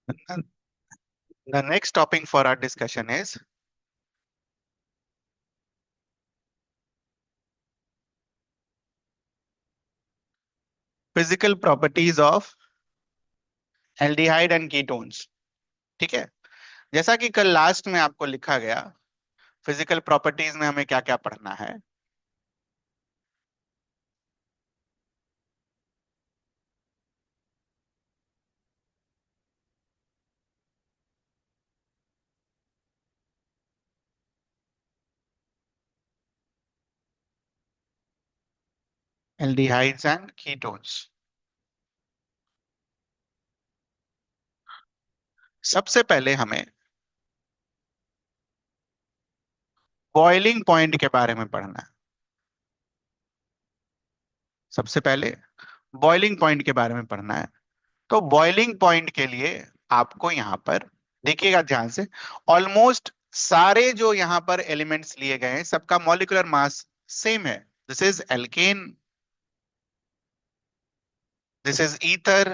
The next topic for our discussion is physical properties of aldehyde and ketones. ठीक है, जैसा कि कल लास्ट में आपको लिखा गया, फिजिकल प्रॉपर्टीज में हमें क्या क्या पढ़ना है। Aldehydes and ketones. सबसे पहले हमें बॉइलिंग पॉइंट के बारे में पढ़ना है। सबसे पहले बॉइलिंग पॉइंट के बारे में पढ़ना है। तो बॉइलिंग पॉइंट के लिए आपको यहां पर देखिएगा ध्यान से, ऑलमोस्ट सारे जो यहां पर एलिमेंट्स लिए गए हैं सबका मॉलिक्यूलर मास सेम है। This is alkane, this is ether,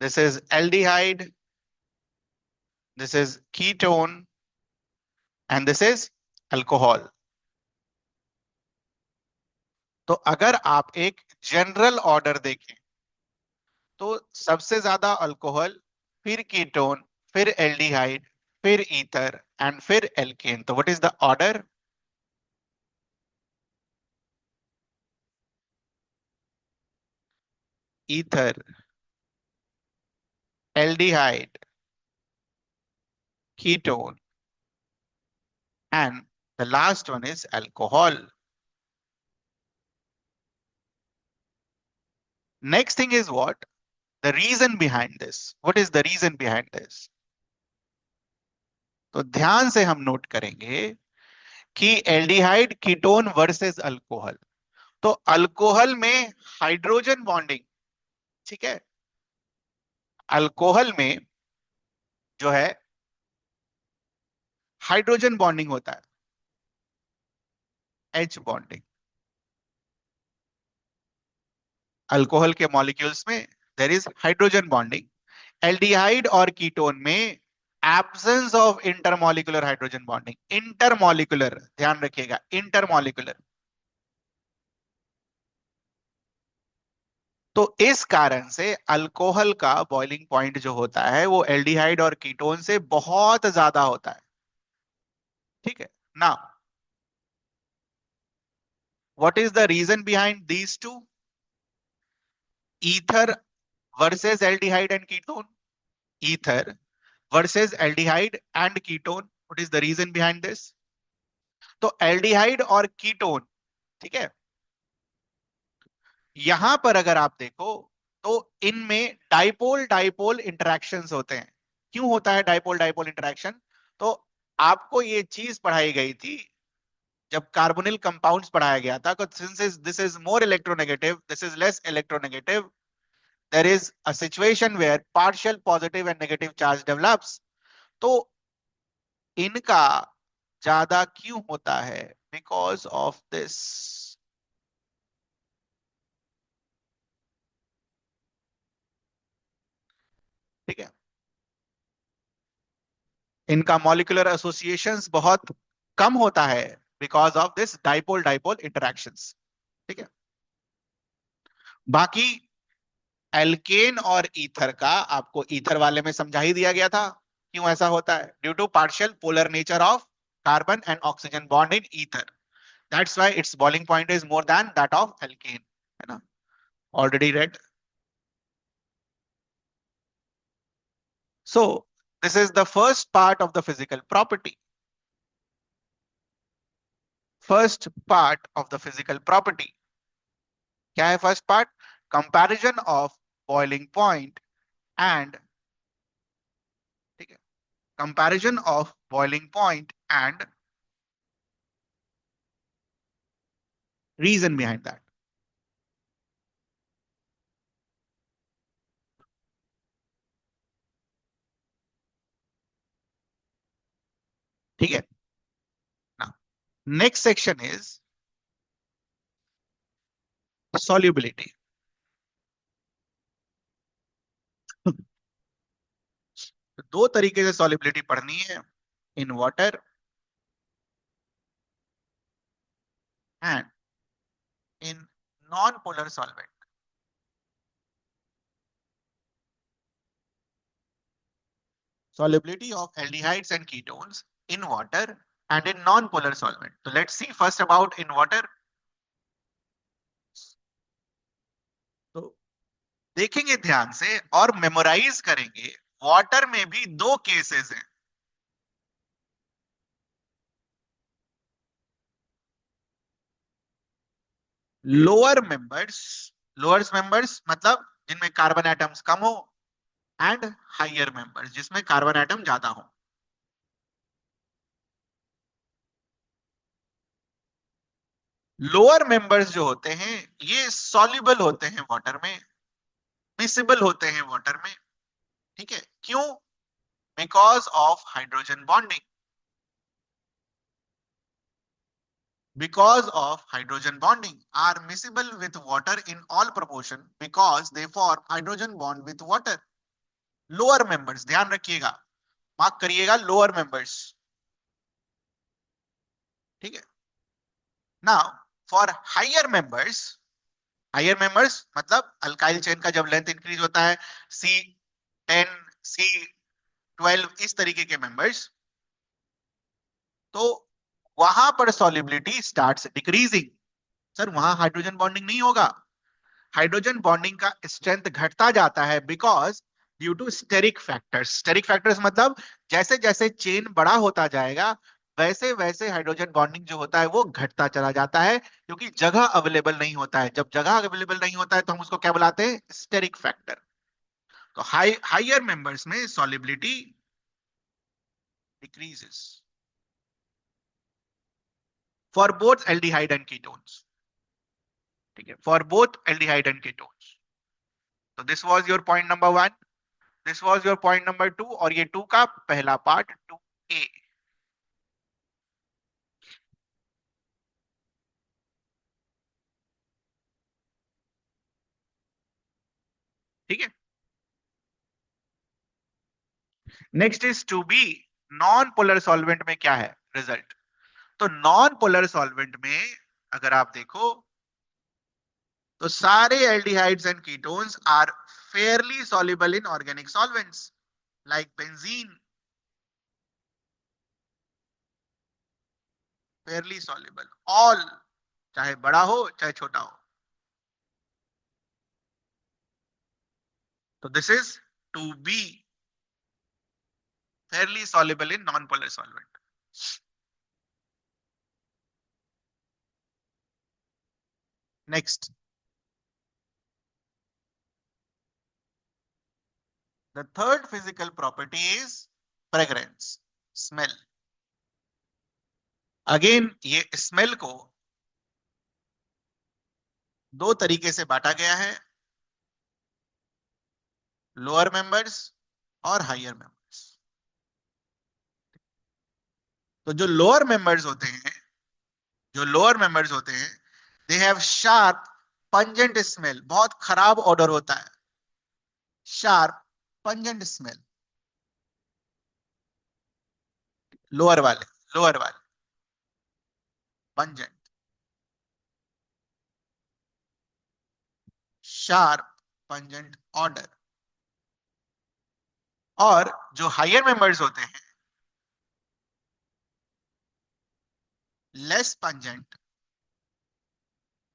this is aldehyde, this is ketone and this is alcohol. तो अगर आप एक जनरल ऑर्डर देखें तो सबसे ज्यादा अल्कोहल, फिर कीटोन, फिर एल्डिहाइड, फिर ईथर एंड फिर एल्केन। तो what is the order? Ether, aldehyde, ketone, and the last one is alcohol. Next thing is what? The reason behind this. What is the reason behind this? तो ध्यान से हम note करेंगे कि aldehyde ketone versus alcohol. तो alcohol में hydrogen bonding, ठीक है, अल्कोहल में जो है हाइड्रोजन बॉन्डिंग होता है, एच बॉन्डिंग। अल्कोहल के मॉलिक्यूल्स में there is hydrogen bonding. Aldehyde और कीटोन में absence of intermolecular hydrogen bonding. Intermolecular, ध्यान रखिएगा, इंटरमॉलिक्यूलर। तो इस कारण से अल्कोहल का बॉइलिंग पॉइंट जो होता है वो एल्डिहाइड और कीटोन से बहुत ज्यादा होता है। ठीक है ना? What is the reason behind these two? Ether versus aldehyde and ketone, ether versus aldehyde and ketone. What is the reason behind this? तो एल्डिहाइड और कीटोन, ठीक है, यहां पर अगर आप देखो तो इनमें डाइपोल डाइपोल इंटरेक्शंस होते हैं। क्यों होता है डाइपोल डाइपोल इंटरेक्शन? तो आपको ये चीज पढ़ाई गई थी जब कार्बोनिल कंपाउंड्स पढ़ाया गया था। Since this is more electronegative, this is less electronegative, there is a situation where partial positive and negative charge develops. तो इनका ज्यादा क्यों होता है? Because of this. ठीक है, इनका मॉलिक्यूलर एसोसिएशंस बहुत कम होता है because of this dipole dipole interactions. ठीक है, बाकी एल्केन और ईथर का आपको ईथर वाले में समझा ही दिया गया था क्यों ऐसा होता है। Due to partial polar nature of carbon and oxygen bond in ether, that's why its boiling point is more than that of alkane, है ना? Already read. So this is the first part of the physical property. First part of the physical property क्या है? First part, comparison of boiling point and, ठीक है, comparison of boiling point and reason behind that. ठीक है ना? Next section is solubility. दो तरीके से सॉलिबिलिटी पढ़नी है, in water and in non polar solvent. Solubility of aldehydes and ketones in water and in non-polar solvent. So let's see first about in water. तो देखेंगे ध्यान से और मेमोराइज करेंगे. वाटर में भी दो केसेस हैं. लोअर मेंबर्स, लोअर मेंबर्स मतलब जिनमें कार्बन एटम्स कम हो, एंड हायर मेंबर्स जिसमें कार्बन एटम ज्यादा हो. लोअर मेंबर्स जो होते हैं ये सॉल्युबल होते हैं वाटर में, मिसिबल होते हैं वाटर में. ठीक है, क्यों? Because of hydrogen bonding. Because of hydrogen bonding are miscible with water in all proportion because they form hydrogen bond with water. Lower members ध्यान रखिएगा, मार्क करिएगा लोअर मेंबर्स. ठीक है. नाउ फॉर हायर मेंबर्स मतलब alkyl chain का जब length increase होता है, C10 C12 इस तरीके के मेंबर्स, तो वहां पर सॉल्युबिलिटी स्टार्ट्स डिक्रीजिंग. सर वहां हाइड्रोजन बॉन्डिंग नहीं होगा, हाइड्रोजन बॉन्डिंग का स्ट्रेंथ घटता जाता है because due to steric factors. Steric factors मतलब जैसे जैसे चेन बड़ा होता जाएगा वैसे वैसे हाइड्रोजन बॉन्डिंग जो होता है वो घटता चला जाता है, क्योंकि जगह अवेलेबल नहीं होता है. जब जगह अवेलेबल नहीं होता है तो हम उसको क्या बुलाते हैं? Steric factor. तो हाइयर मेंबर्स में solubility decreases for both aldehyde and ketones. ठीक है, for both aldehyde and ketones. तो this was your point number 1, this was your point number 2, और ये 2 का पहला पार्ट 2A. ठीक है. Next is 2B. Non polar solvent में क्या है रिजल्ट? तो नॉन पोलर सॉल्वेंट में अगर आप देखो तो सारे aldehydes and ketones are fairly soluble in organic solvents like benzene. Fairly soluble all, चाहे बड़ा हो चाहे छोटा हो. तो this is 2B, fairly soluble in non polar solvent. Next, the third physical property is fragrance, smell. Again ये smell को दो तरीके से बांटा गया है, लोअर मेंबर्स और हायर मेंबर्स. तो जो लोअर मेंबर्स होते हैं, जो लोअर मेंबर्स होते हैं, they have sharp pungent smell. बहुत खराब ऑर्डर होता है, शार्प पंजेंट स्मेल. लोअर वाले पंजेंट, शार्प पंजेंट ऑर्डर. और जो हायर मेंबर्स होते हैं, less pungent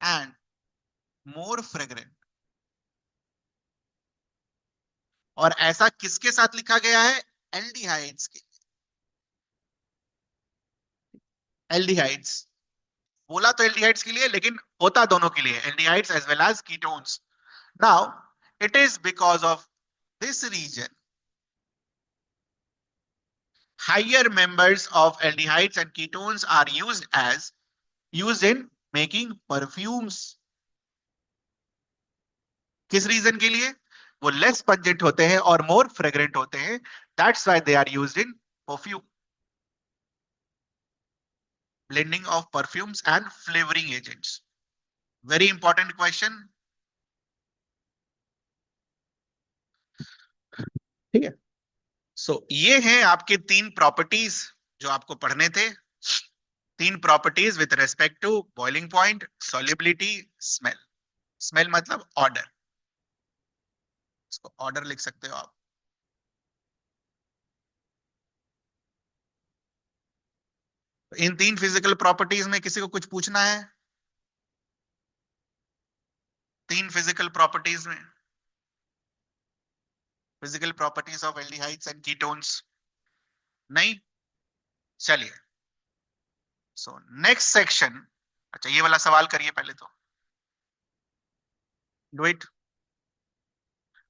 and more fragrant. और ऐसा किसके साथ लिखा गया है? एल्डिहाइड्स के. एल्डिहाइड्स बोला तो एल्डिहाइड्स के लिए, लेकिन होता दोनों के लिए, aldehydes as well as ketones. Now it is because of this reason higher members of aldehydes and ketones are used in making perfumes. किस रीजन के लिए? वो लेस पंजेंट होते हैं और मोर फ्रेग्रेंट होते हैं. That's why they are used in perfume, blending of perfumes and flavoring agents. Very important question. ठीक है. ये हैं आपके तीन प्रॉपर्टीज जो आपको पढ़ने थे। तीन properties with respect to boiling point, solubility, smell. Smell मतलब ऑर्डर, इसको ऑर्डर लिख सकते हो आप। तो इन तीन फिजिकल प्रॉपर्टीज में किसी को कुछ पूछना है? तीन फिजिकल प्रॉपर्टीज में, physical properties of aldehydes and ketones. नहीं? चलिए, नेक्स्ट सेक्शन। अच्छा, ये वाला सवाल करिए पहले तो। Do it.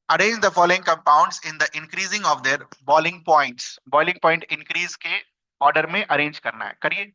Arrange the following compounds in the increasing of their boiling points. Boiling point increase के ऑर्डर में अरेंज करना है, करिए।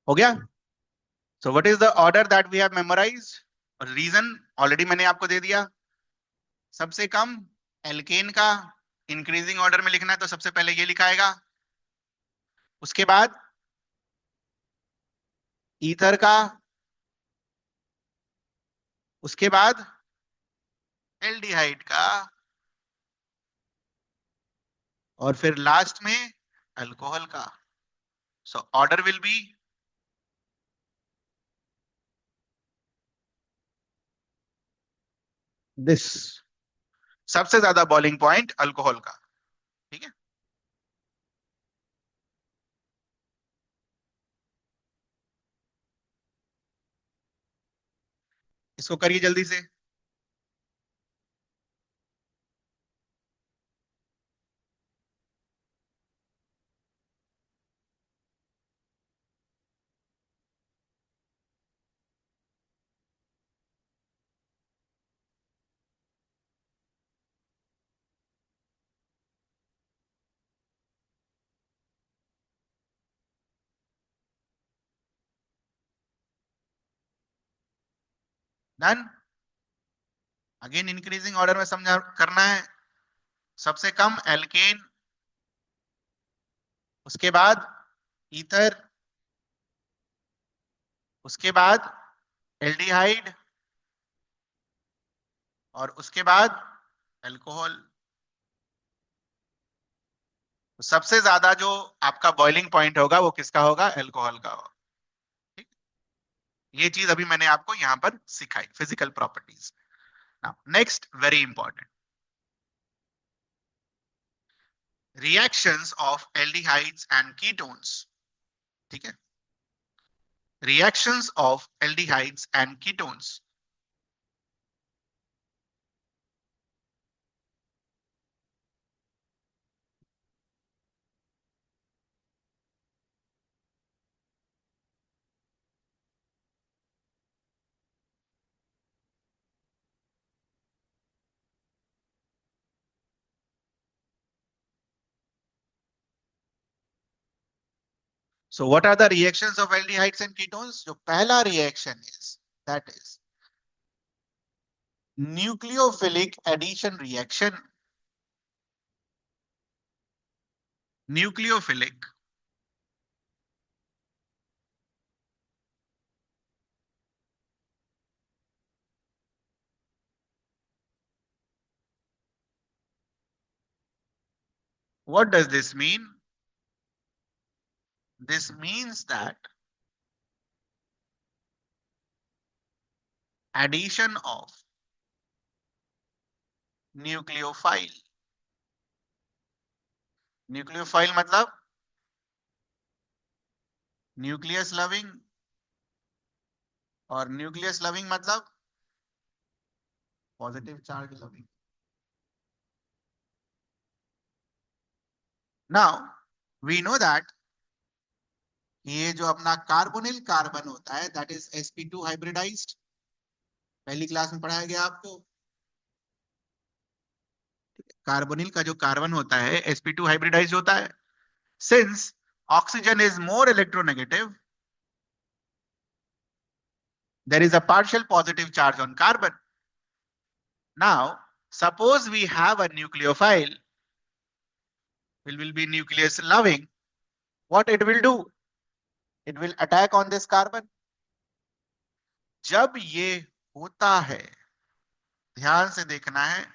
हो गया? So what is the order that we have memorised? Reason already मैंने आपको दे दिया। सबसे कम एल्केन का इंक्रीजिंग ऑर्डर में लिखना है तो सबसे पहले ये लिखाएगा, उसके बाद ईथर का, उसके बाद एल्डिहाइड का, और फिर लास्ट में अल्कोहल का। So order will be this. सबसे ज्यादा बॉइलिंग पॉइंट अल्कोहल का। ठीक है, इसको करिए जल्दी से। डन। अगेन इंक्रीजिंग ऑर्डर में समझा करना है। सबसे कम एल्केन, उसके बाद ईथर, उसके बाद एल्डिहाइड, और उसके बाद अल्कोहल। तो सबसे ज्यादा जो आपका बॉइलिंग पॉइंट होगा वो किसका होगा? अल्कोहल का होगा। ठीक? ये चीज अभी मैंने आपको यहां पर सिखाई, physical properties. Now next very important, reactions of aldehydes and ketones. ठीक है, reactions of aldehydes and ketones. So what are the reactions of aldehydes and ketones? जो पहला reaction is, that is nucleophilic addition reaction. Nucleophilic What does this mean? This means that addition of nucleophile, nucleophile मतलब nucleus loving, और nucleus loving मतलब positive charge loving. Now we know that ये जो अपना carbonyl carbon होता है that is sp2 hybridized, पहली class में पढ़ाया गया आपको। कार्बोनिल का जो कार्बन होता है sp2 हाइब्रिडाइज्ड होता है। Since oxygen is more electronegative, there is a partial positive charge on carbon. Now, suppose we have a nucleophile, it will be nucleus loving. What it will do? It will attack on this carbon. जब ये होता है, ध्यान से देखना है,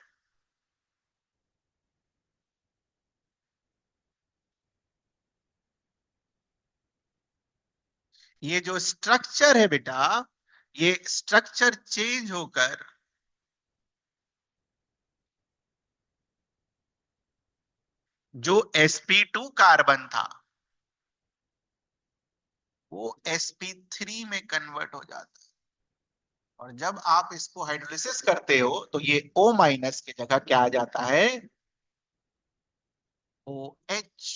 ये जो स्ट्रक्चर है बेटा, ये स्ट्रक्चर चेंज होकर जो sp2 कार्बन था वो sp3 में कन्वर्ट हो जाता है। और जब आप इसको हाइड्रोलिसिस करते हो तो ये O माइनस की जगह क्या आ जाता है? OH।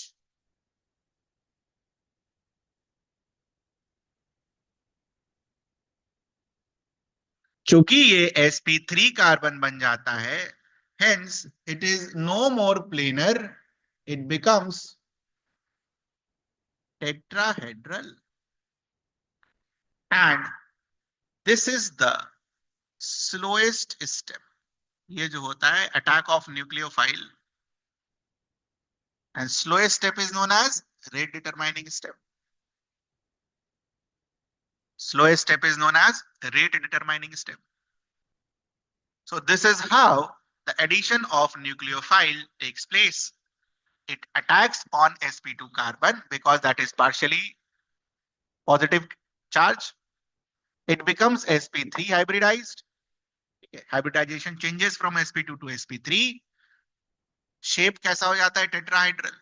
चूंकि ये sp3 कार्बन बन जाता है, hence it is no more planar, it becomes tetrahedral, and this is the slowest step। ये जो होता है attack of nucleophile, and slowest step is known as rate determining step। Slowest step is known as rate determining step। So this is how the addition of nucleophile takes place। It attacks on sp2 carbon because that is partially positive charge, it becomes sp3 hybridized, hybridization changes from sp2 to sp3, shape कैसा हो जाता है? Tetrahedral.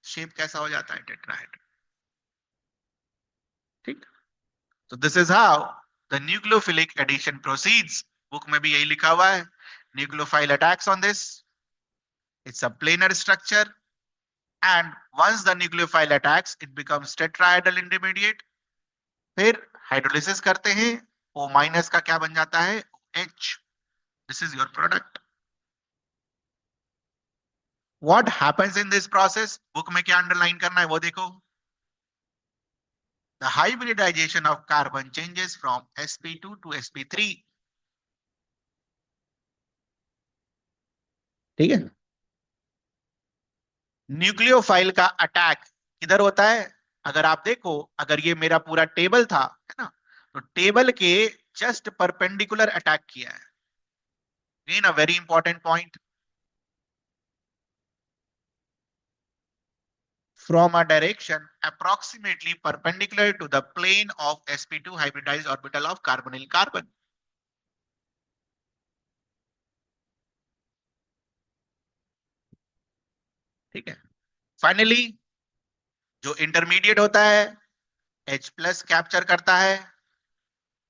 Shape कैसा हो जाता है? Tetrahedral. ठीक, तो this is how the nucleophilic addition proceeds. Book में भी यही लिखा हुआ है, nucleophile attacks on this, it's a planar structure, and once the nucleophile attacks it becomes tetrahedral intermediate। फिर हाइड्रोलिसिस करते हैं, O माइनस का क्या बन जाता है? H। This is your product. What happens in this process? Book में क्या अंडरलाइन करना है वो देखो। The hybridization of carbon changes from sp2 to sp3। ठीक है, न्यूक्लियोफाइल का अटैक किधर होता है? अगर आप देखो, अगर ये मेरा पूरा टेबल था, है ना, तो टेबल के जस्ट परपेंडिकुलर अटैक किया है। Again a very important point, from a direction approximately perpendicular to the plane of sp2 hybridized orbital of carbonyl carbon। ठीक है, फाइनली जो इंटरमीडिएट होता है H प्लस कैप्चर करता है।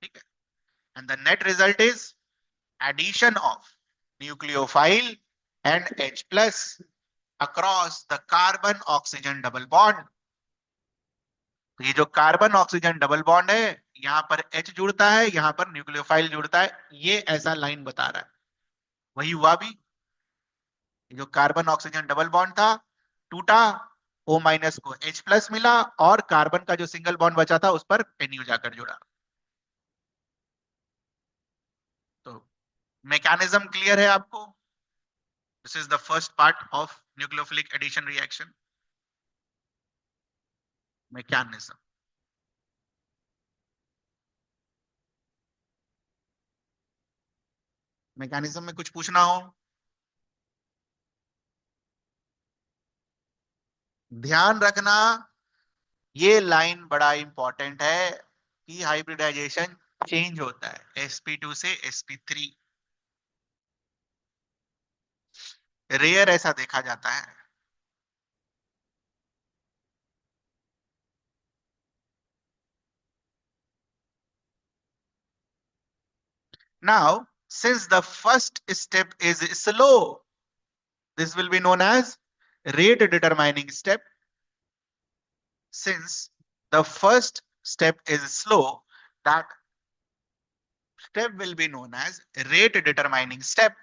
ठीक है, and the net result is addition of nucleophile and H plus across the carbon oxygen double bond. तो ये जो कार्बन ऑक्सीजन डबल बॉन्ड है, यहां पर H जुड़ता है, यहां पर न्यूक्लियोफाइल जुड़ता है, ये ऐसा लाइन बता रहा है। वही हुआ भी, जो कार्बन ऑक्सीजन डबल बॉन्ड था टूटा, O माइनस को H प्लस मिला, और कार्बन का जो सिंगल बॉन्ड बचा था उस पर NU जाकर जुड़ा। तो मैकेनिज्म क्लियर है आपको? This is the first part of nucleophilic addition reaction, mechanism. Mechanism में कुछ पूछना हो? ध्यान रखना, ये लाइन बड़ा इंपॉर्टेंट है कि हाइब्रिडाइजेशन चेंज होता है sp2 से sp3। रेयर ऐसा देखा जाता है। Now, since the first step is slow, this will be known as rate determining step. Since the first step is slow, that step will be known as rate determining step.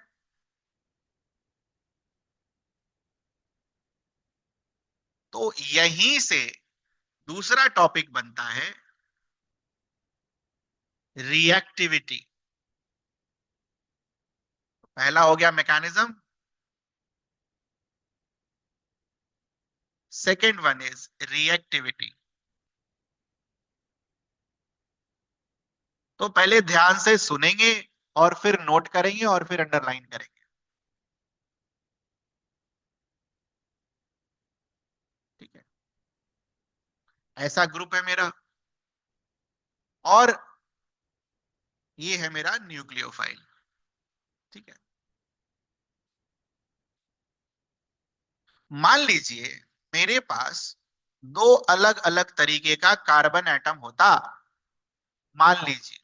तो यहीं से दूसरा topic बनता है reactivity. पहला हो गया mechanism, second one is reactivity. तो पहले ध्यान से सुनेंगे और फिर नोट करेंगे और फिर अंडरलाइन करेंगे। ठीक है, ऐसा ग्रुप है मेरा, और ये है मेरा न्यूक्लियोफाइल। ठीक है, मान लीजिए मेरे पास दो अलग अलग तरीके का कार्बन एटम होता। मान लीजिए,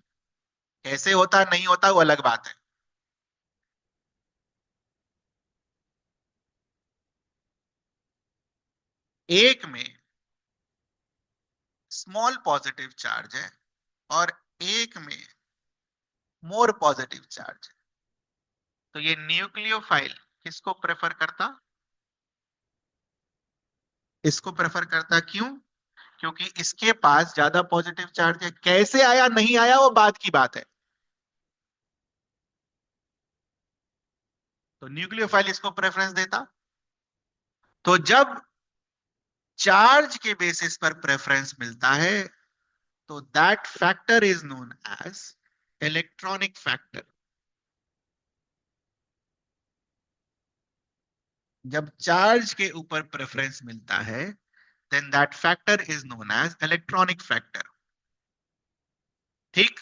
कैसे होता नहीं होता वो अलग बात है। एक में स्मॉल पॉजिटिव चार्ज है और एक में मोर पॉजिटिव चार्ज है। तो ये न्यूक्लियोफाइल किसको प्रेफर करता? इसको प्रेफर करता। क्यों? क्योंकि इसके पास ज्यादा पॉजिटिव चार्ज है। कैसे आया नहीं आया वो बात की बात है। तो न्यूक्लियोफाइल इसको प्रेफरेंस देता। तो जब चार्ज के बेसिस पर प्रेफरेंस मिलता है तो that factor is known as electronic factor. जब चार्ज के ऊपर प्रेफरेंस मिलता है then that factor is known as electronic factor. ठीक।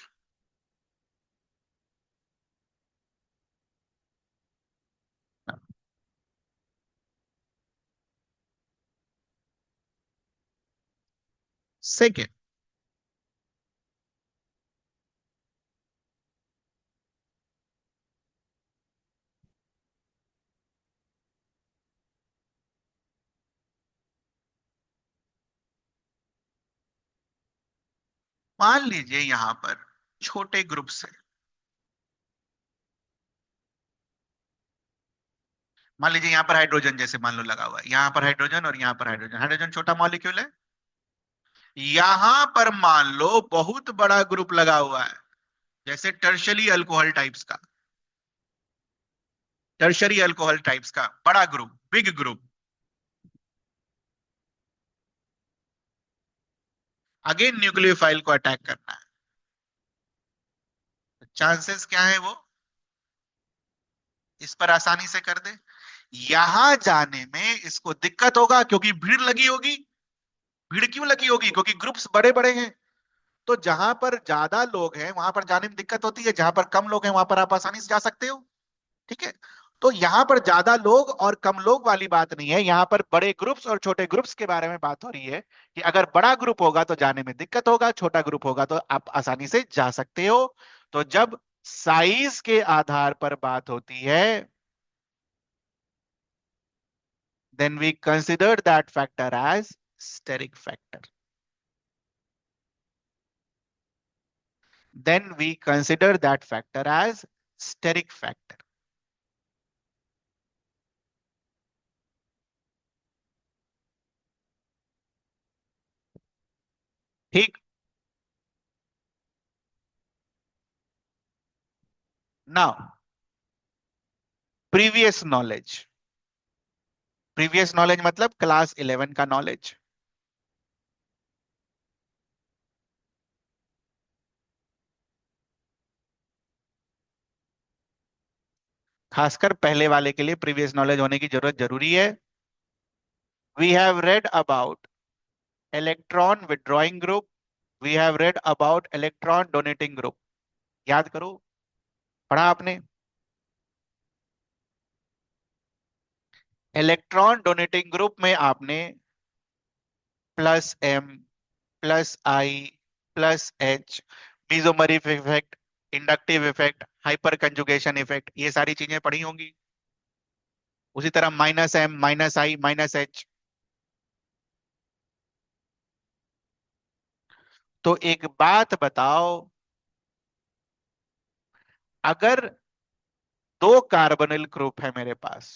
सेकेंड, मान लीजिए यहां पर छोटे ग्रुप्स है। मान लीजिए यहां पर हाइड्रोजन जैसे मान लो लगा हुआ है, यहां पर हाइड्रोजन और यहां पर हाइड्रोजन। हाइड्रोजन छोटा मॉलिक्यूल है। यहां पर मान लो बहुत बड़ा ग्रुप लगा हुआ है, जैसे टर्शरी अल्कोहल टाइप्स का। टर्शरी अल्कोहल टाइप्स का बड़ा group, big group. Again nucleophile को अटैक करना है। चांसेस क्या है वो इस पर आसानी से कर दे। यहां जाने में इसको दिक्कत होगा क्योंकि भीड़ लगी होगी। भीड़ क्यों लगी होगी? क्योंकि ग्रुप्स बड़े बड़े हैं। तो जहां पर ज्यादा लोग हैं वहां पर जाने में दिक्कत होती है, जहां पर कम लोग हैं वहां पर आप आसानी से जा सकते हो। ठीक है। तो यहां पर ज्यादा लोग और कम लोग वाली बात नहीं है, यहां पर बड़े ग्रुप्स और छोटे ग्रुप्स के बारे में बात हो रही है कि अगर बड़ा ग्रुप होगा तो जाने में दिक्कत होगा, छोटा ग्रुप होगा तो आप आसानी से जा सकते हो। तो जब साइज के आधार पर बात होती है then we consider that factor as steric factor. Then we consider that factor as steric factor. ठीक। Now, previous knowledge. Previous knowledge मतलब क्लास 11 का नॉलेज। खासकर पहले वाले के लिए प्रीवियस नॉलेज होने की जरूरत जरूरी है। We have read about electron withdrawing group, we have read about electron donating group. याद करो, पढ़ा आपने? इलेक्ट्रॉन डोनेटिंग ग्रुप में आपने plus M, plus I, plus H, mesomeric effect, inductive effect, hyper conjugation effect, ये सारी चीजें पढ़ी होंगी। उसी तरह minus M, minus I, minus H. तो एक बात बताओ, अगर दो कार्बोनिल ग्रुप है मेरे पास,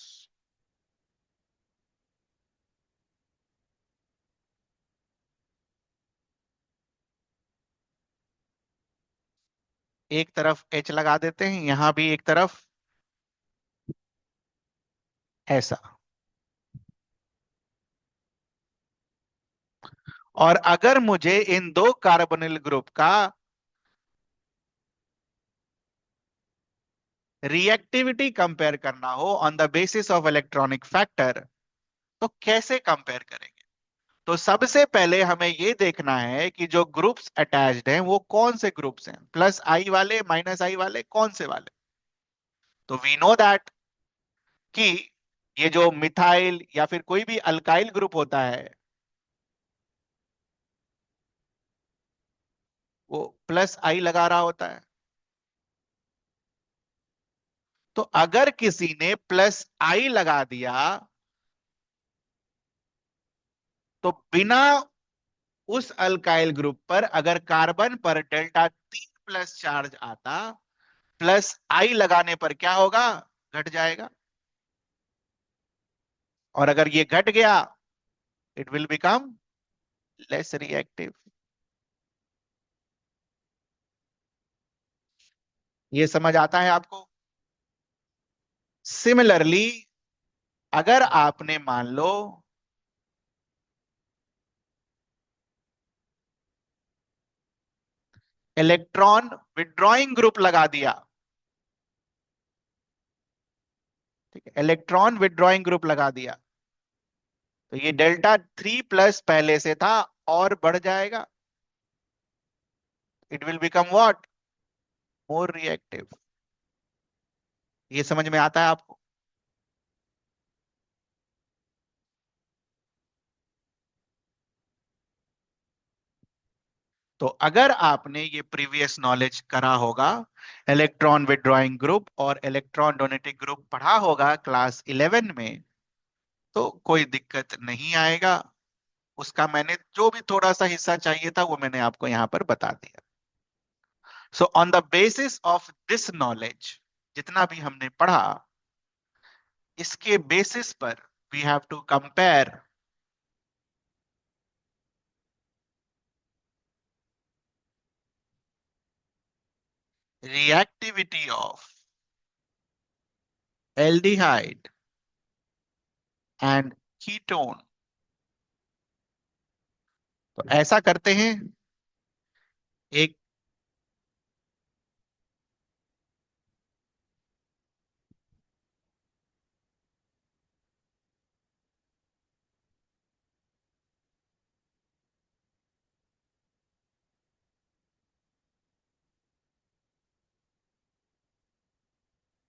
एक तरफ एच लगा देते हैं, यहां भी एक तरफ ऐसा, और अगर मुझे इन दो कार्बोनिल ग्रुप का रिएक्टिविटी कंपेयर करना हो on the basis of electronic factor, तो कैसे कंपेयर करेंगे? तो सबसे पहले हमें यह देखना है कि जो ग्रुप्स अटैच्ड हैं वो कौन से ग्रुप्स हैं, प्लस आई वाले, माइनस आई वाले, कौन से वाले। तो वी नो दैट कि ये जो मिथाइल या फिर कोई भी अल्काइल ग्रुप होता है, वो प्लस आई लगा रहा होता है। तो अगर किसी ने प्लस आई लगा दिया, तो बिना उस अल्काइल ग्रुप पर अगर कार्बन पर डेल्टा 3 प्लस चार्ज आता, प्लस आई लगाने पर क्या होगा? घट जाएगा। और अगर ये घट गया, it will become less reactive. ये समझ आता है आपको? सिमिलरली, अगर आपने मान लो इलेक्ट्रॉन विड्रॉइंग ग्रुप लगा दिया, ठीक है, इलेक्ट्रॉन विड्रॉइंग ग्रुप लगा दिया, तो ये डेल्टा 3 प्लस पहले से था और बढ़ जाएगा। It will become what? More reactive. ये समझ में आता है आपको? तो अगर आपने ये प्रीवियस नॉलेज करा होगा, इलेक्ट्रॉन विड्रॉइंग ग्रुप और इलेक्ट्रॉन डोनेटिंग ग्रुप पढ़ा होगा क्लास 11 में, तो कोई दिक्कत नहीं आएगा। उसका मैंने जो भी थोड़ा सा हिस्सा चाहिए था वो मैंने आपको यहां पर बता दिया। So on the basis of this knowledge, जितना भी हमने पढ़ा, इसके बेसिस पर we have to compare reactivity of aldehyde and ketone. तो ऐसा करते हैं, एक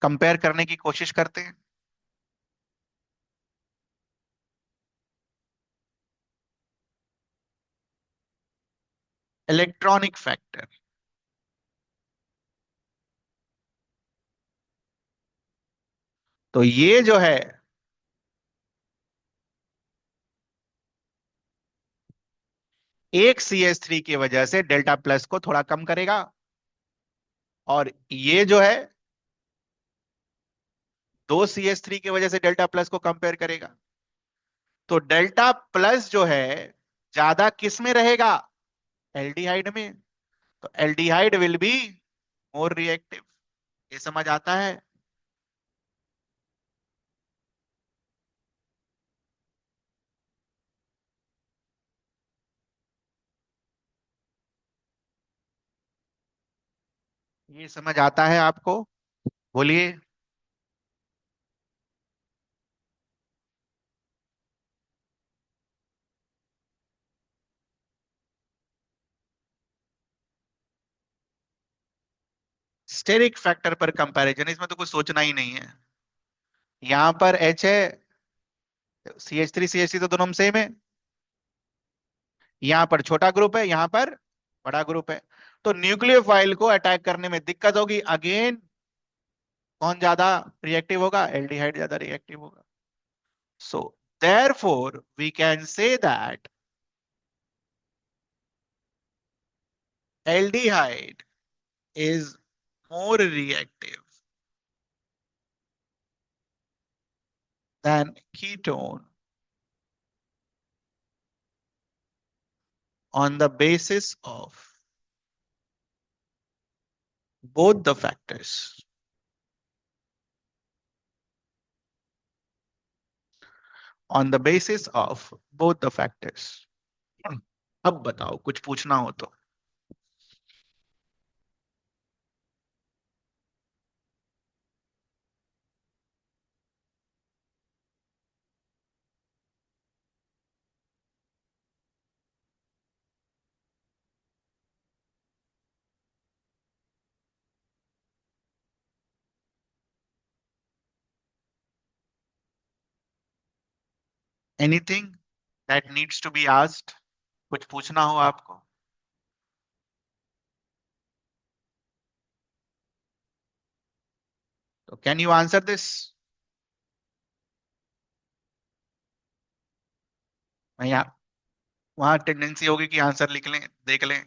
कंपेयर करने की कोशिश करते हैं। इलेक्ट्रॉनिक फैक्टर, तो ये जो है, एक CH3 की वजह से डेल्टा प्लस को थोड़ा कम करेगा, और ये जो है, 2 CH3 की वजह से डेल्टा प्लस को कंपेयर करेगा। तो डेल्टा प्लस जो है ज्यादा किस में रहेगा? एल्डिहाइड में। तो aldehyde will be more reactive. ये समझ आता है? ये समझ आता है आपको? बोलिए। स्टेरिक फैक्टर पर कंपैरिजन, इसमें तो कुछ सोचना ही नहीं है। यहां पर H है, CH3 CH3 तो दोनों सेम है। यहां पर छोटा ग्रुप है, यहां पर बड़ा ग्रुप है। तो न्यूक्लियोफाइल को अटैक करने में दिक्कत होगी। अगेन कौन ज्यादा रिएक्टिव होगा? एल्डिहाइड ज्यादा रिएक्टिव होगा। So therefore we can say that aldehyde is more reactive than ketone on the basis of both the factors. On the basis of both the factors. अब बताओ, कुछ पूछना हो तो। Anything that needs to be asked? कुछ पूछना हो आपको? तो can you answer this? मैं यहाँ, वहां टेंडेंसी होगी कि आंसर लिख लें, देख लें।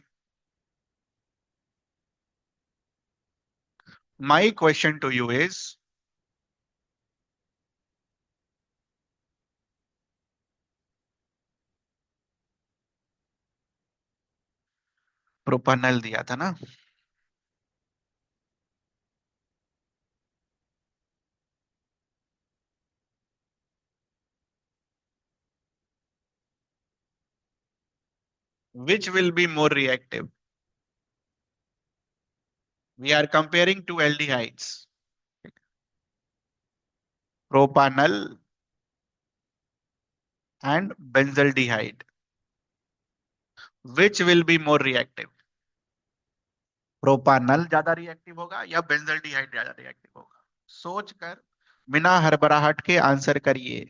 My question to you is, प्रोपानल दिया था ना? Which will be more reactive? We are comparing two aldehydes, propanol and benzaldehyde. Which will be more reactive? प्रोपानल ज्यादा रिएक्टिव होगा या बेंजल्डिहाइड ज्यादा रिएक्टिव होगा? सोचकर बिना हड़बड़ाहट के आंसर करिए।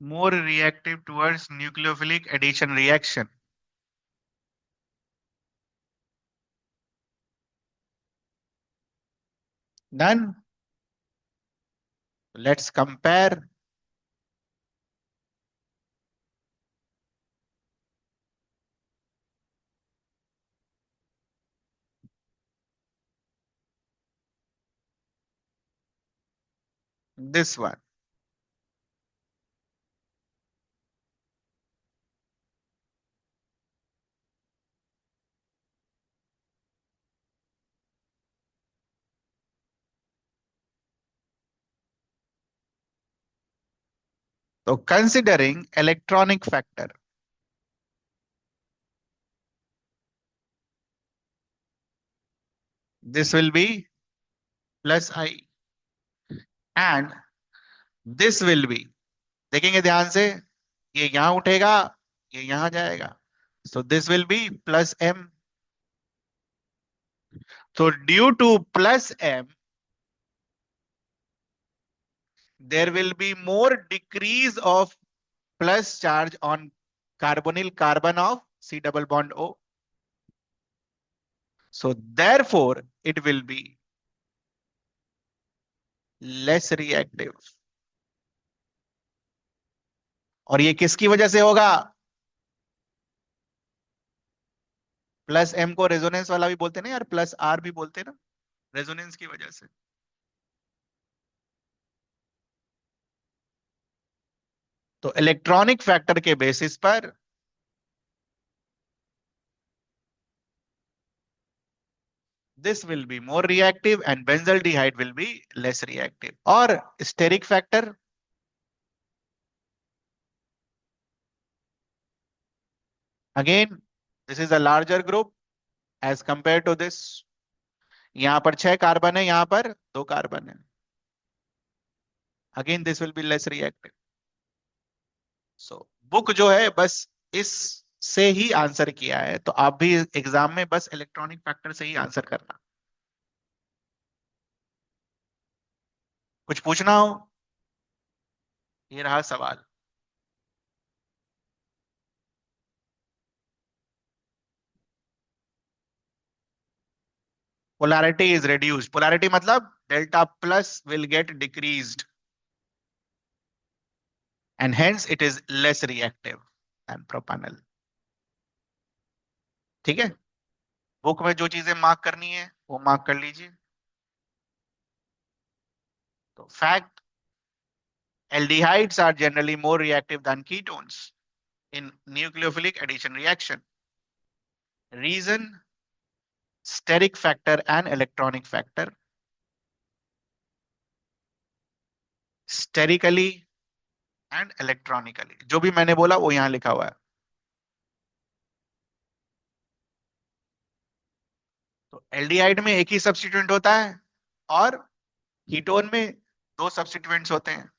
More reactive towards nucleophilic addition reaction. Done. Let's compare. This one. So considering electronic factor, this will be plus I and this will be, देखेंगे ध्यान से, ये यहां उठेगा, ये यहां जाएगा. So this will be plus M. So due to plus M, there will be more decrease of plus charge on carbonyl carbon of C double bond O. So therefore it will be less reactive. और ये किसकी वजह से होगा? Plus M को resonance वाला भी बोलते हैं ना यार, प्लस आर भी बोलते हैं ना, रेजोनेंस की वजह से। तो इलेक्ट्रॉनिक फैक्टर के बेसिस पर this will be more reactive and benzaldehyde will be less reactive. और steric factor, again this is a larger group as compared to this. यहां पर 6 कार्बन है, यहां पर 2 कार्बन है, again this will be less reactive. So book जो है बस इस से ही आंसर किया है, तो आप भी एग्जाम में बस इलेक्ट्रॉनिक फैक्टर से ही आंसर करना। कुछ पूछना हो, ये रहा सवाल। पोलैरिटी इज reduced, पोलैरिटी मतलब delta plus will get decreased and hence it is less reactive than propanol। ठीक है, बुक में जो चीजें मार्क करनी है वो मार्क कर लीजिए। तो fact, aldehydes are generally more reactive than ketones in nucleophilic addition reaction. Reason, steric factor and electronic factor, sterically and electronically, जो भी मैंने बोला वो यहां लिखा हुआ है। तो एल्डिहाइड में एक ही सब्स्टिट्यूएंट होता है और कीटोन में 2 सब्स्टिट्यूएंट्स होते हैं।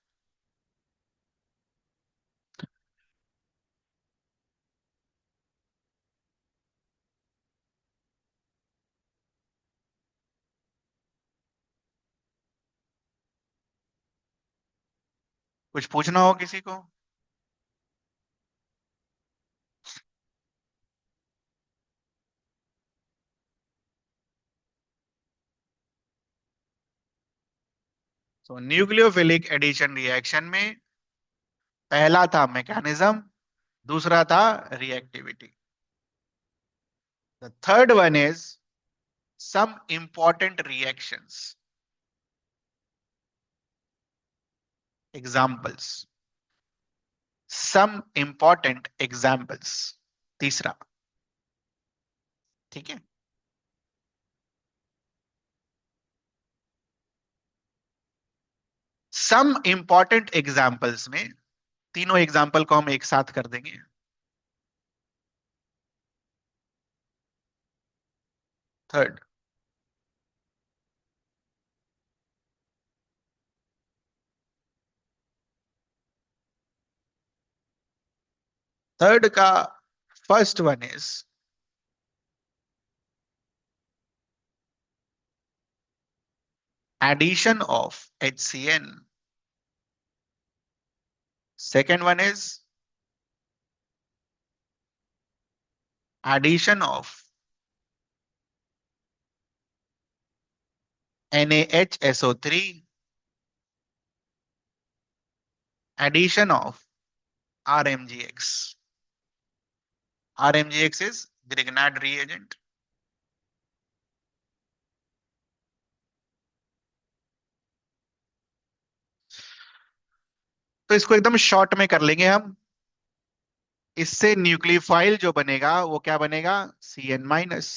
कुछ पूछना हो किसी को? तो न्यूक्लियोफिलिक एडिशन रिएक्शन में पहला था मैकेनिज्म, दूसरा था reactivity. The third one is some important reactions, examples, some important examples, तीसरा। ठीक है, सम इंपॉर्टेंट एग्जांपल्स में तीनों एग्जांपल को हम एक साथ कर देंगे। थर्ड, थर्ड का first one is addition of HCN. Second one is addition of NaHSO3, addition of RMGX. RMGX is Grignard reagent. तो इसको एकदम शॉर्ट में कर लेंगे हम। इससे न्यूक्लियोफाइल जो बनेगा वो क्या बनेगा? Cn minus.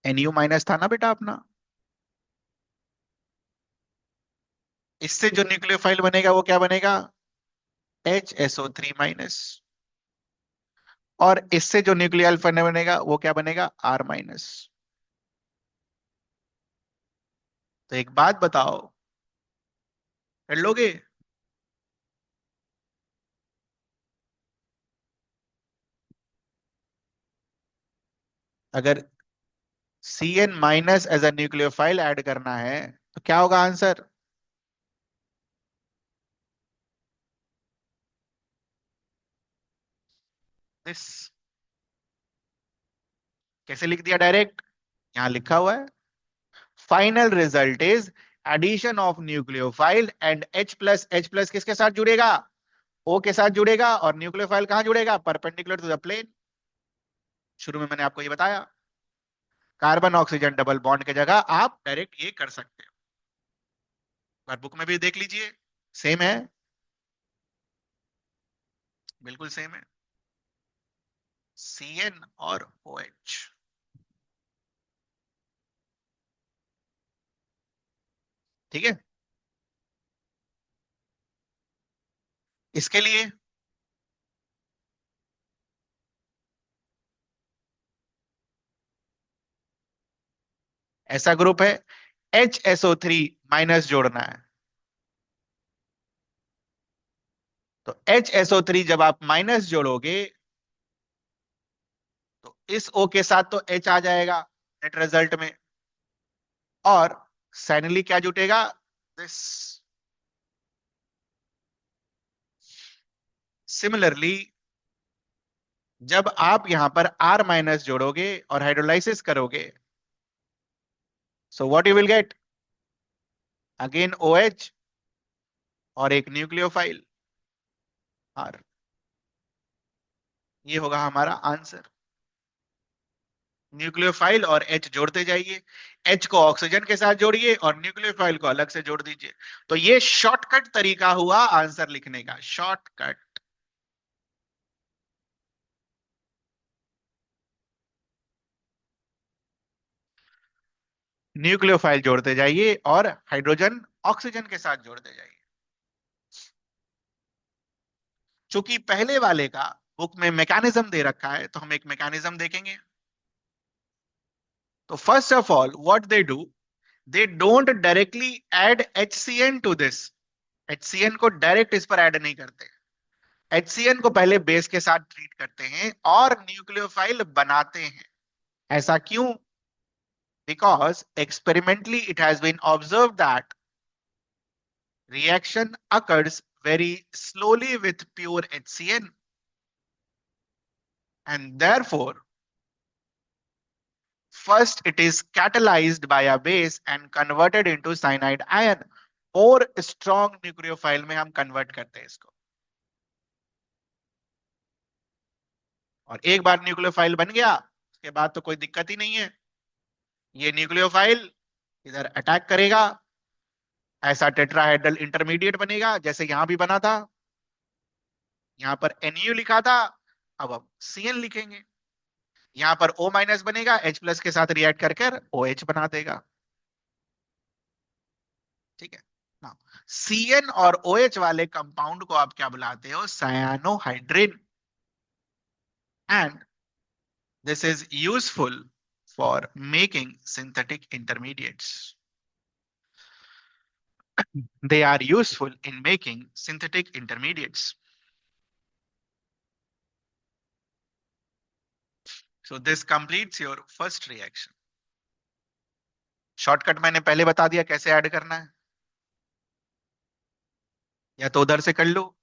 Nu माइनस था ना बेटा अपना। इससे जो न्यूक्लियोफाइल बनेगा वो क्या बनेगा? HSO3 minus. और इससे जो न्यूक्लियर फन बनेगा वो क्या बनेगा? R minus. तो एक बात बताओ, कर लोगे? अगर Cn minus as a nucleophile add करना है तो क्या होगा आंसर? दिस। कैसे लिख दिया डायरेक्ट? यहां लिखा हुआ है final result is addition of nucleophile and H plus किसके साथ जुड़ेगा? O के साथ जुड़ेगा। और न्यूक्लियोफाइल कहां जुड़ेगा? Perpendicular to the plane. शुरू में मैंने आपको ये बताया, कार्बन ऑक्सीजन डबल बॉन्ड की जगह आप डायरेक्ट ये कर सकते हो। और बुक में भी देख लीजिए, सेम है, बिल्कुल सेम है, CN और OH। ठीक है। इसके लिए ऐसा ग्रुप है, HSO3 माइनस जोड़ना है। तो HSO3 जब आप माइनस जोड़ोगे तो इस O के साथ तो H आ जाएगा नेट रिजल्ट में, और फाइनली क्या जुटेगा, दिस। सिमिलरली जब आप यहां पर R माइनस जोड़ोगे और हाइड्रोलाइसिस करोगे, so what you will get, again OH और एक न्यूक्लियोफाइल R। ये होगा हमारा आंसर। न्यूक्लियोफाइल और H जोड़ते जाइए, H को ऑक्सीजन के साथ जोड़िए और न्यूक्लियोफाइल को अलग से जोड़ दीजिए। तो ये शॉर्टकट तरीका हुआ आंसर लिखने का, शॉर्टकट। न्यूक्लियोफाइल जोड़ते जाइए और हाइड्रोजन ऑक्सीजन के साथ जोड़ते जाइए। चूंकि पहले वाले का बुक में मैकेनिज्म दे रखा है, तो हम एक मैकेनिज्म देखेंगे। तो first of all what they do, they don't directly add HCN to this. HCN को डायरेक्ट इस पर ऐड नहीं करते। HCN को पहले बेस के साथ ट्रीट करते हैं और न्यूक्लियोफाइल बनाते हैं। ऐसा क्यों? Because experimentally it has been observe that reaction occurs very slowly with pure HCN, and therefore first it is catalyzed by a base and converted into cyanide ion। और strong nucleophile में हम convert करते हैं इसको, और एक बार nucleophile बन गया उसके बाद तो कोई दिक्कत ही नहीं है। ये न्यूक्लियोफाइल इधर अटैक करेगा, ऐसा टेट्राहेड्रल इंटरमीडिएट बनेगा जैसे यहां भी बना था। यहां पर NU लिखा था, अब हम CN लिखेंगे। यहां पर O माइनस बनेगा, H प्लस के साथ रिएक्ट कर कर OH बना देगा। ठीक है ना। CN और OH वाले कंपाउंड को आप क्या बुलाते हो, cyanohydrin. And this is useful for making synthetic intermediates. They are useful in making synthetic intermediates. So this completes your first reaction. Shortcut मैंने पहले बता दिया कैसे ऐड करना है, या तो उधर से कर लो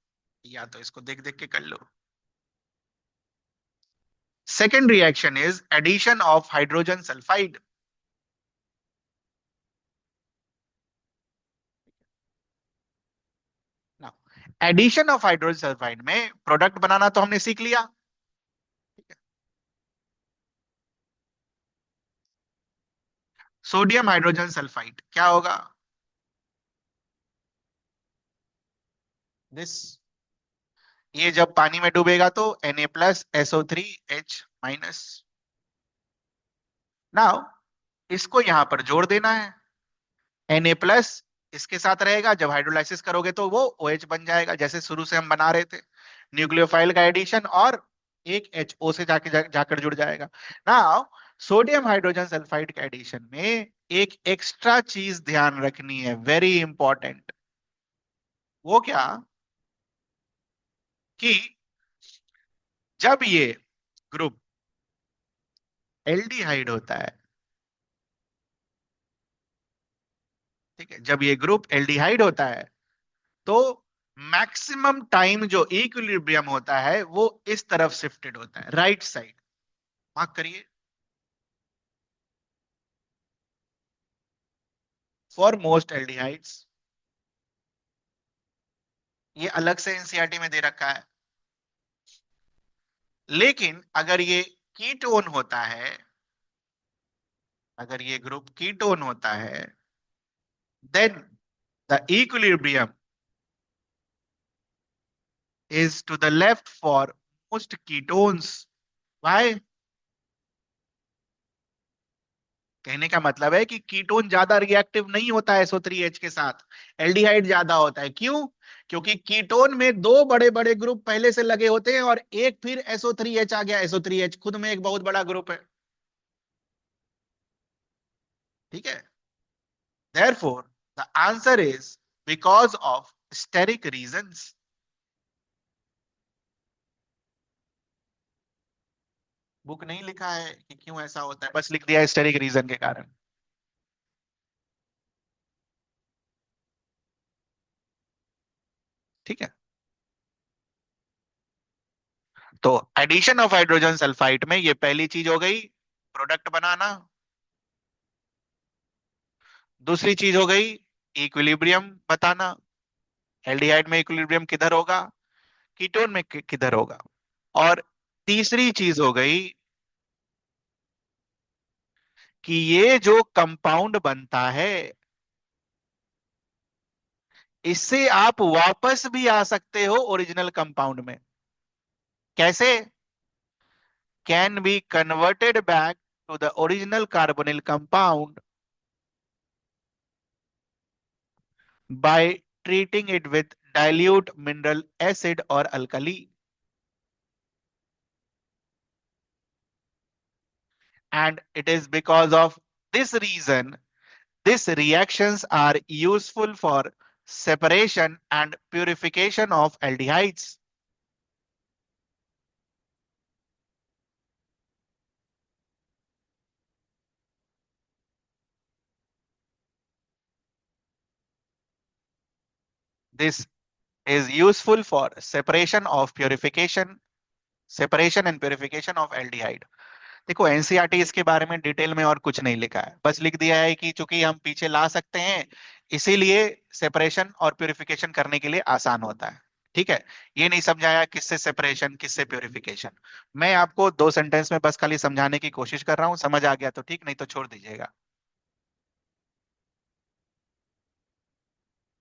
या तो इसको देख देख के कर लो। Second reaction is addition of hydrogen sulfide. Now, addition of hydrogen sulfide में प्रोडक्ट बनाना तो हमने सीख लिया। सोडियम हाइड्रोजन सल्फाइड क्या होगा, दिस। ये जब पानी में डूबेगा तो Na+SO3H-। नाउ इसको यहां पर जोड़ देना है। Na+ इसके साथ रहेगा, जब हाइड्रोलाइसिस करोगे तो वो OH बन जाएगा जैसे शुरू से हम बना रहे थे। न्यूक्लियोफाइल का एडिशन और एक HO से जाकर जुड़ जाएगा। नाउ सोडियम हाइड्रोजन सल्फाइड के एडिशन में एक एक्स्ट्रा चीज ध्यान रखनी है, वेरी इंपॉर्टेंट। वो क्या, कि जब ये ग्रुप एल्डिहाइड होता है, ठीक है, जब ये ग्रुप एल्डिहाइड होता है तो मैक्सिमम टाइम जो इक्विलिब्रियम होता है वो इस तरफ शिफ्टेड होता है, राइट साइड। मार्क करिए, फॉर मोस्ट एल्डिहाइड्स। ये अलग से एनसीईआरटी में दे रखा है। लेकिन अगर ये कीटोन होता है, अगर ये ग्रुप कीटोन होता है, then the equilibrium is to the left for most ketones. Why? कहने का मतलब है कि कीटोन ज्यादा रिएक्टिव नहीं होता है SO3H के साथ, एल्डिहाइड ज्यादा होता है। क्यों? क्योंकि कीटोन में दो बड़े बड़े ग्रुप पहले से लगे होते हैं और एक फिर SO3H आ गया। SO3H खुद में एक बहुत बड़ा ग्रुप है। ठीक है, therefore the answer is because of steric reasons. Book नहीं लिखा है कि क्यों ऐसा होता है, बस लिख दिया स्टेरिक रीजन के कारण। ठीक है, तो एडिशन ऑफ हाइड्रोजन सल्फाइड में ये पहली चीज हो गई, प्रोडक्ट बनाना। दूसरी चीज हो गई इक्विलिब्रियम बताना, एल्डिहाइड में इक्विलिब्रियम किधर होगा, कीटोन में किधर होगा। और तीसरी चीज हो गई कि ये जो कंपाउंड बनता है, इससे आप वापस भी आ सकते हो ओरिजिनल कंपाउंड में। कैसे? Can be converted back to the original carbonyl compound by treating it with dilute mineral acid or alkali. And it is because of this reason these reactions are useful for separation and purification of aldehydes. This is useful for separation of purification, separation and purification of aldehyde. देखो NCERT इसके बारे में detail में और कुछ नहीं लिखा है, बस लिख दिया है कि चूंकि हम पीछे ला सकते हैं इसीलिए सेपरेशन और प्यूरिफिकेशन करने के लिए आसान होता है। ठीक है, ये नहीं समझाया किससे सेपरेशन किससे प्यूरिफिकेशन। मैं आपको दो सेंटेंस में बस खाली समझाने की कोशिश कर रहा हूं, समझ आ गया तो ठीक, नहीं तो छोड़ दीजिएगा।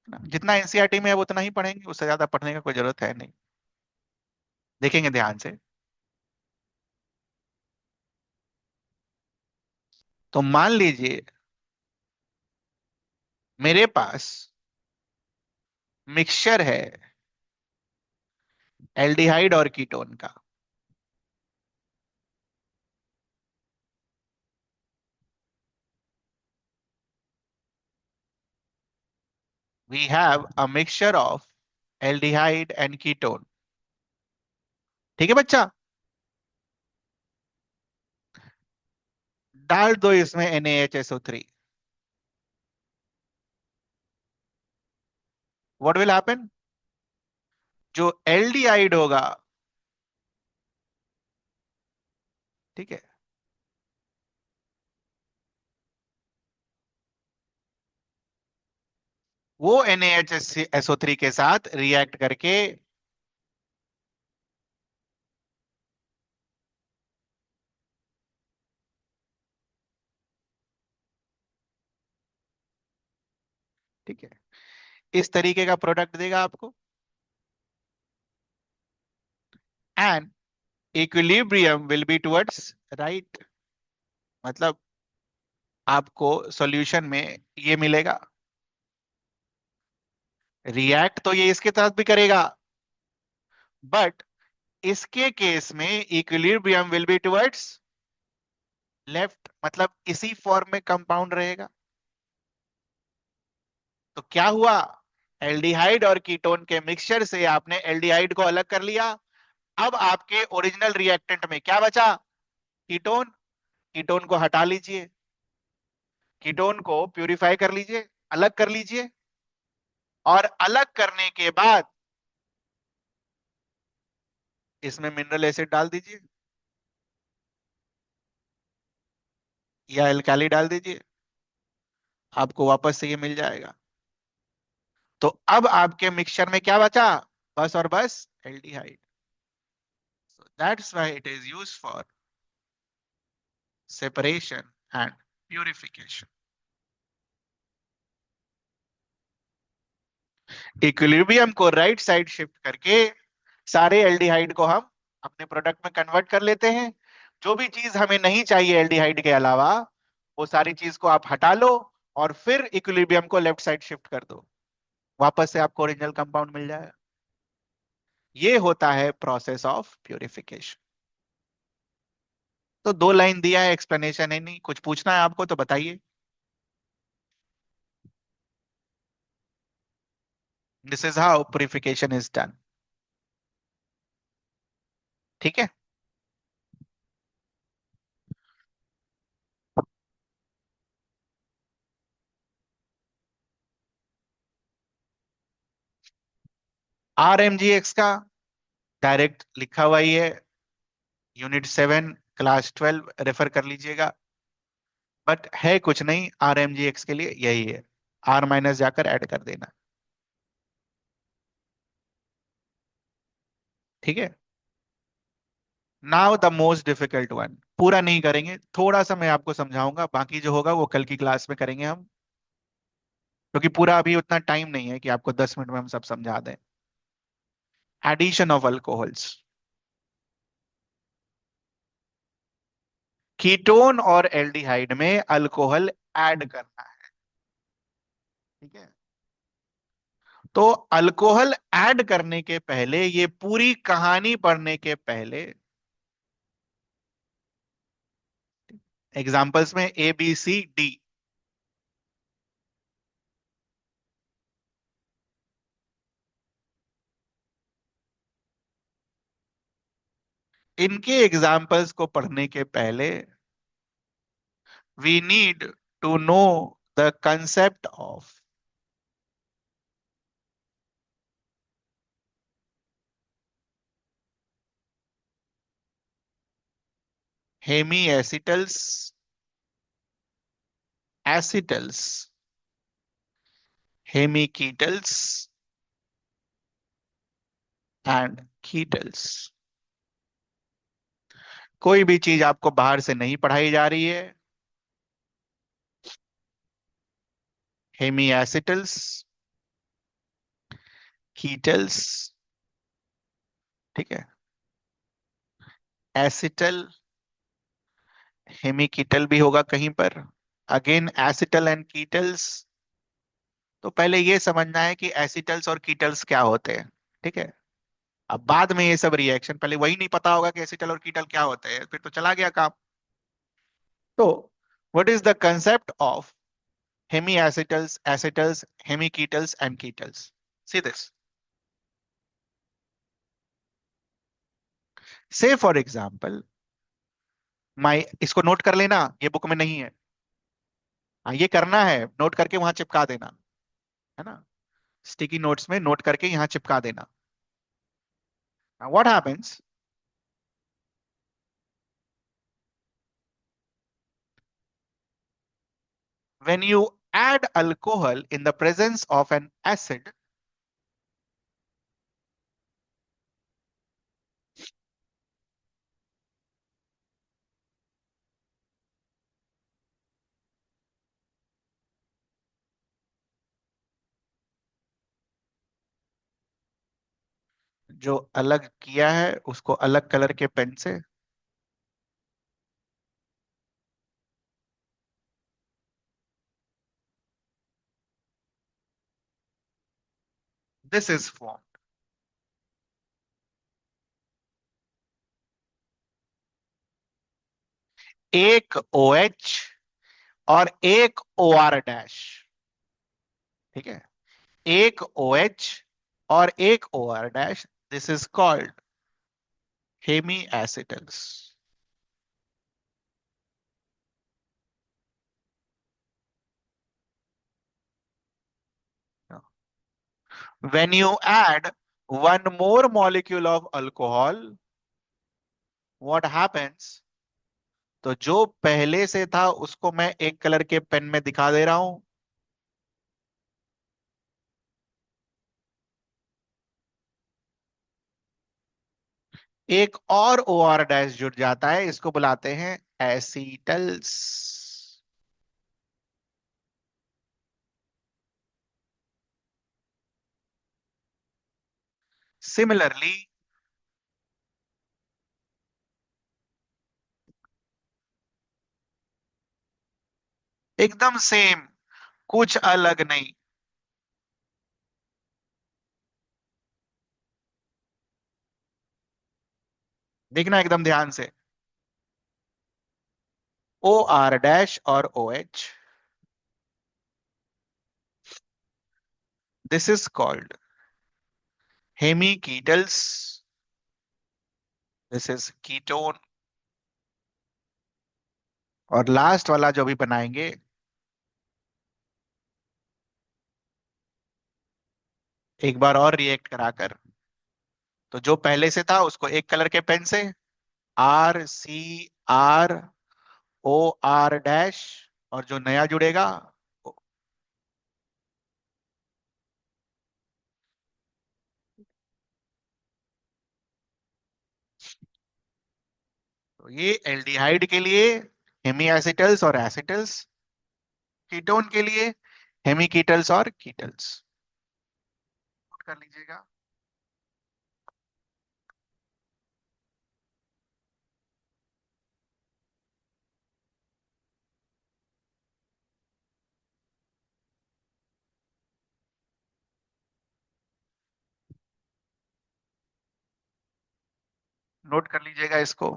जितना एनसीईआरटी में है उतना ही पढ़ेंगे, उससे ज्यादा पढ़ने का कोई जरूरत है नहीं। देखेंगे ध्यान से। तो मान लीजिए मेरे पास मिक्सचर है एल्डिहाइड और कीटोन का। We have a mixture of aldehyde and ketone. ठीक है बच्चा, डाल दो इसमें NaHSO3। What will happen? जो एल्डिहाइड होगा, ठीक है, वो NaHSO3 के साथ रिएक्ट करके ठीक है इस तरीके का प्रोडक्ट देगा आपको। And equilibrium will be towards right, मतलब आपको सॉल्यूशन में ये मिलेगा। रिएक्ट तो ये इसके साथ भी करेगा, बट इसके केस में equilibrium will be towards left, मतलब इसी फॉर्म में कंपाउंड रहेगा। तो क्या हुआ, एल्डिहाइड और कीटोन के मिक्सचर से आपने एल्डिहाइड को अलग कर लिया। अब आपके ओरिजिनल रिएक्टेंट में क्या बचा, कीटोन। कीटोन को हटा लीजिए, कीटोन को प्यूरिफाई कर लीजिए, अलग कर लीजिए, और अलग करने के बाद इसमें मिनरल एसिड डाल दीजिए या एल्काली डाल दीजिए, आपको वापस से ये मिल जाएगा। तो अब आपके मिक्सचर में क्या बचा, बस और बस aldehyde. So that's why it is used for separation and purification. Equilibrium को राइट साइड शिफ्ट करके सारे एल्डिहाइड को हम अपने प्रोडक्ट में कन्वर्ट कर लेते हैं। जो भी चीज हमें नहीं चाहिए एल्डिहाइड के अलावा, वो सारी चीज को आप हटा लो और फिर इक्विलिब्रियम को लेफ्ट साइड शिफ्ट कर दो, वापस से आपको ओरिजिनल कंपाउंड मिल जाएगा। ये होता है प्रोसेस ऑफ प्यूरिफिकेशन। तो 2 लाइन दिया है, एक्सप्लेनेशन है नहीं, कुछ पूछना है आपको तो बताइए। This is how purification is done. ठीक है। RMGX का डायरेक्ट लिखा हुआ ही है, यूनिट 7 क्लास 12 रेफर कर लीजिएगा। बट है कुछ नहीं, RMGX के लिए यही है, R- जाकर ऐड कर देना। ठीक है। Now the most difficult one, पूरा नहीं करेंगे, थोड़ा सा मैं आपको समझाऊंगा, बाकी जो होगा वो कल की क्लास में करेंगे हम, क्योंकि पूरा अभी उतना टाइम नहीं है कि आपको 10 मिनट में हम सब समझा दें। Addition of alcohols. कीटोन और एल्डिहाइड में अल्कोहल ऐड करना है। ठीक है। तो अल्कोहल ऐड करने के पहले, ये पूरी कहानी पढ़ने के पहले, एग्जाम्पल्स में ABCD, इनके एग्जाम्पल्स को पढ़ने के पहले we need to know the concept of hemiacetals, acetals, hemiketals and ketals. कोई भी चीज आपको बाहर से नहीं पढ़ाई जा रही है, हेमी एसिटल्स, कीटल्स, ठीक है, एसिटल, हेमिकीटल भी होगा कहीं पर, अगेन एसिटल एंड कीटल्स। तो पहले ये समझना है कि एसिटल्स और कीटल्स क्या होते हैं। ठीक है। अब बाद में ये सब रिएक्शन, पहले वही नहीं पता होगा कि एसिटल और कीटल क्या होते हैं, फिर तो चला गया काम। तो what is the concept of hemiacetals, acetals, hemiketals and ketals? See this, say for example, my, इसको नोट कर लेना, ये बुक में नहीं है। हाँ, ये करना है, नोट करके वहां चिपका देना, है ना, स्टिकी नोट्स में नोट करके यहाँ चिपका देना। What happens when you add alcohol in the presence of an acid? जो अलग किया है उसको अलग कलर के पेन से। दिस इज फॉर्म, एक OH और एक OR डैश। ठीक है, एक OH और एक OR dash, this is called hemiacetals. When you add one more molecule of alcohol, what happens? तो जो पहले से था उसको मैं एक कलर के पेन में दिखा दे रहा हूं, एक और OR डैश जुड़ जाता है, इसको बुलाते हैं एसिटल्स। सिमिलरली, एकदम सेम, कुछ अलग नहीं। देखना एकदम ध्यान से। ओ आर डैश और O H, this is called hemiketals, this is ketone. और लास्ट वाला जो भी बनाएंगे, एक बार और रिएक्ट कराकर, तो जो पहले से था उसको एक कलर के पेन से, R C R O R dash, और जो नया जुड़ेगा, तो ये एल्डिहाइड के लिए हेमी एसिटल्स और एसिटल्स, कीटोन के लिए हेमी कीटल्स और कीटल्स। नोट कर लीजिएगा। नोट कर लीजिएगा इसको।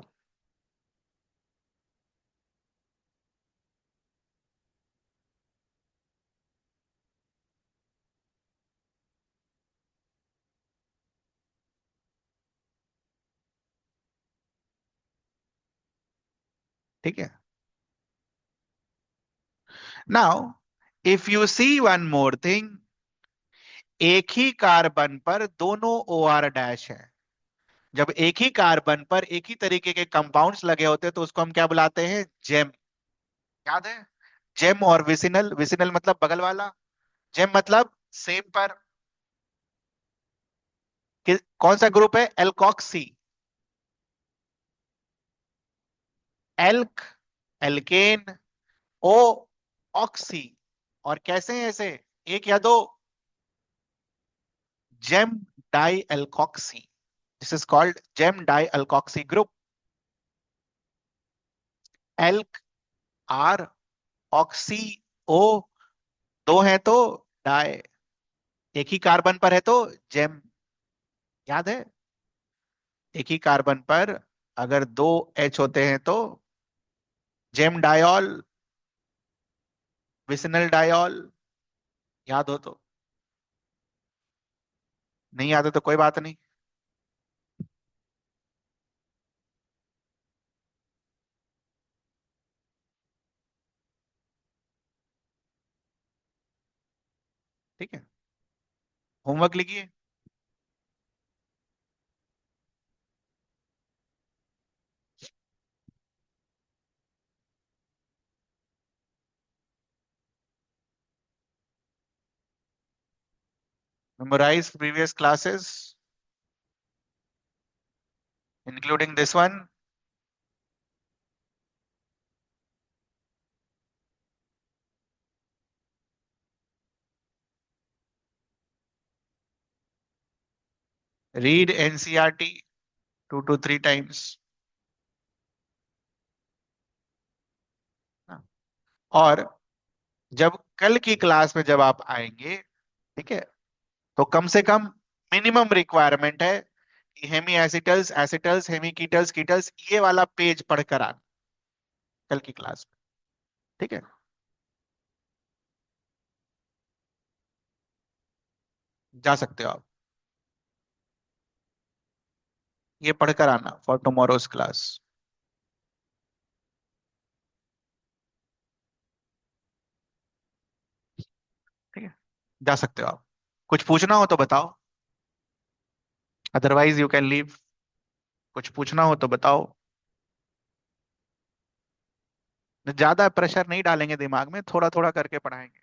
ठीक है। Now if you see one more thing, एक ही कार्बन पर दोनों ओ आर डैश है। जब एक ही कार्बन पर एक ही तरीके के कंपाउंड्स लगे होते हैं तो उसको हम क्या बुलाते हैं? जेम। याद है? जेम और विसिनल, विसिनल मतलब बगल वाला, जेम मतलब सेम पर। कौन सा ग्रुप है? Alkoxy, alk, alkane, O, oxy. और कैसे हैं ऐसे? एक या दो? Gem dialkoxy, this is called gem dialkoxy group. Alk, R, oxy, O, दो हैं तो डाई, एक ही कार्बन पर है तो जेम। याद है? एक ही कार्बन पर अगर दो एच होते हैं तो जेम डायॉल, विसिनल डायॉल। याद हो तो, नहीं याद है तो कोई बात नहीं। ठीक है, होमवर्क लिखिए। Memorize previous classes including this one. Read NCERT 2 to 3 times। और जब कल की क्लास में जब आप आएंगे, ठीक है, तो कम से कम मिनिमम रिक्वायरमेंट है कि हेमी एसिटल्स, एसिटल्स, हेमी कीटल्स, कीटल्स, ये वाला पेज पढ़कर आना कल की क्लास में। ठीक है, जा सकते हो आप, ये पढ़कर आना फॉर टुमारोज क्लास। ठीक है, जा सकते हो आप। कुछ पूछना हो तो बताओ, अदरवाइज यू कैन लीव। कुछ पूछना हो तो बताओ। ज्यादा प्रेशर नहीं डालेंगे दिमाग में, थोड़ा थोड़ा करके पढ़ाएंगे।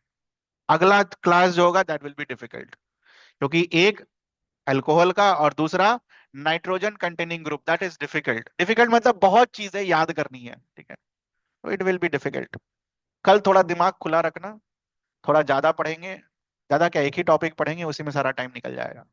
अगला क्लास जो होगा दैट विल बी डिफिकल्ट, क्योंकि एक अल्कोहल का और दूसरा nitrogen containing group, that is difficult. Difficult मतलब बहुत चीजें याद करनी है। ठीक है, तो इट विल बी डिफिकल्ट। कल थोड़ा दिमाग खुला रखना, थोड़ा ज्यादा पढ़ेंगे, ज्यादा क्या एक ही टॉपिक पढ़ेंगे उसी में सारा टाइम निकल जाएगा।